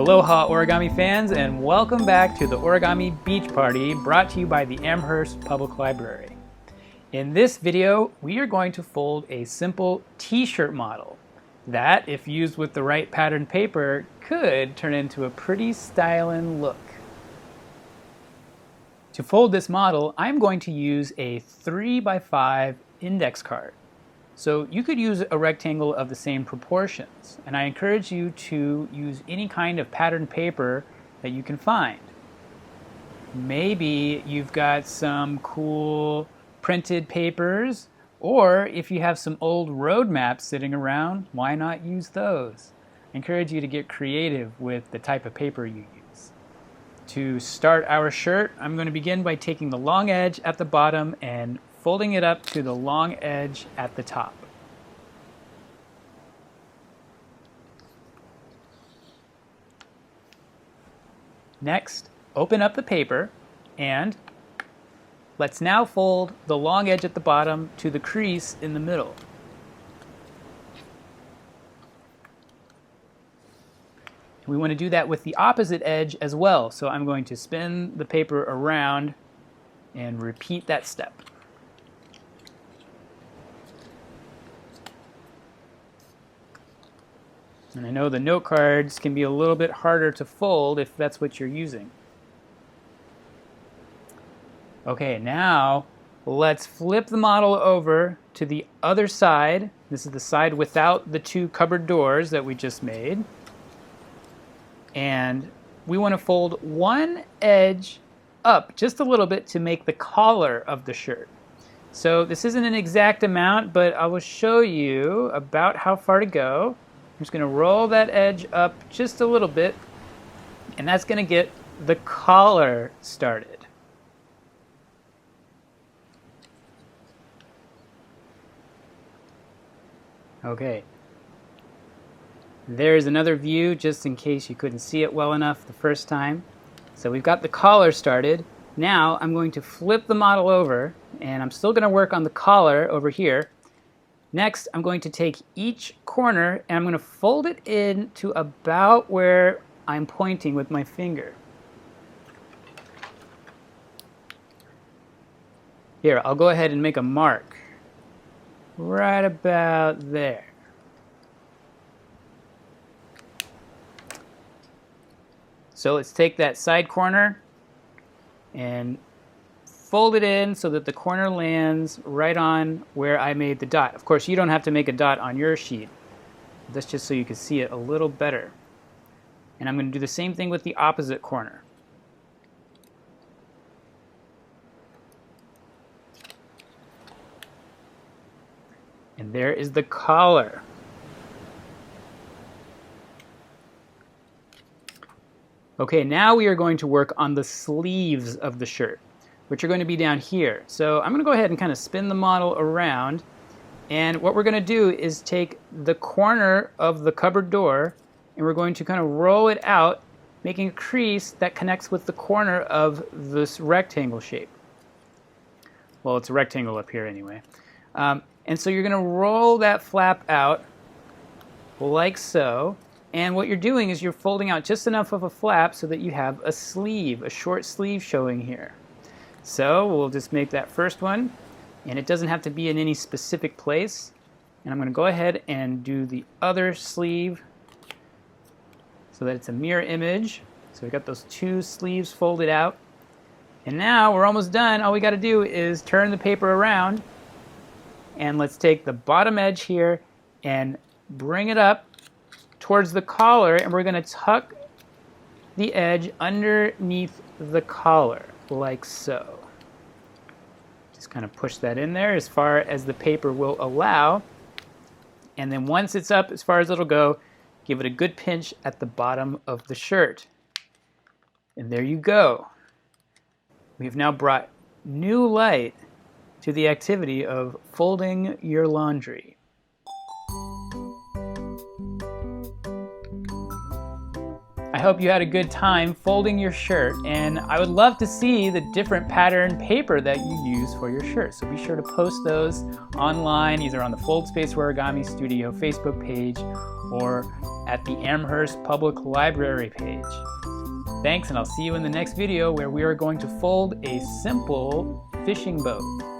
Aloha origami fans, and welcome back to the Origami Beach Party, brought to you by the Amherst Public Library. In this video, we are going to fold a simple t-shirt model that, if used with the right pattern paper, could turn into a pretty styling look. To fold this model, I'm going to use a 3x5 index card. So you could use a rectangle of the same proportions, and I encourage you to use any kind of pattern paper that you can find. Maybe you've got some cool printed papers, or if you have some old road maps sitting around, why not use those? I encourage you to get creative with the type of paper you use. To start our shirt, I'm going to begin by taking the long edge at the bottom and folding it up to the long edge at the top. Next, open up the paper and let's now fold the long edge at the bottom to the crease in the middle. We want to do that with the opposite edge as well, so I'm going to spin the paper around and repeat that step. And I know the note cards can be a little bit harder to fold if that's what you're using. Okay, now let's flip the model over to the other side. This is the side without the two cupboard doors that we just made. And we want to fold one edge up just a little bit to make the collar of the shirt. So this isn't an exact amount, but I will show you about how far to go. I'm just going to roll that edge up just a little bit, and that's going to get the collar started. Okay. There's another view just in case you couldn't see it well enough the first time. So we've got the collar started. Now I'm going to flip the model over, and I'm still going to work on the collar over here. Next, I'm going to take each corner and I'm going to fold it in to about where I'm pointing with my finger. Here, I'll go ahead and make a mark right about there. So let's take that side corner and fold it in so that the corner lands right on where I made the dot. Of course, you don't have to make a dot on your sheet. That's just so you can see it a little better. And I'm going to do the same thing with the opposite corner. And there is the collar. Okay, now we are going to work on the sleeves of the shirt, which are going to be down here. So I'm going to go ahead and kind of spin the model around, and what we're going to do is take the corner of the cupboard door and we're going to kind of roll it out, making a crease that connects with the corner of this rectangle shape. Well, it's a rectangle up here anyway. And so you're going to roll that flap out like so, and what you're doing is you're folding out just enough of a flap so that you have a sleeve, a short sleeve showing here. So we'll just make that first one, and it doesn't have to be in any specific place. And I'm going to go ahead and do the other sleeve so that it's a mirror image. So we've got those two sleeves folded out. And now we're almost done. All we got to do is turn the paper around, and let's take the bottom edge here and bring it up towards the collar, and we're going to tuck the edge underneath the collar, like so. Just kind of push that in there as far as the paper will allow. And then once it's up as far as it'll go, give it a good pinch at the bottom of the shirt. And there you go. We've now brought new light to the activity of folding your laundry. I hope you had a good time folding your shirt, and I would love to see the different pattern paper that you use for your shirt. So be sure to post those online, either on the Foldspace Origami Studio Facebook page or at the Amherst Public Library page. Thanks, and I'll see you in the next video where we are going to fold a simple fishing boat.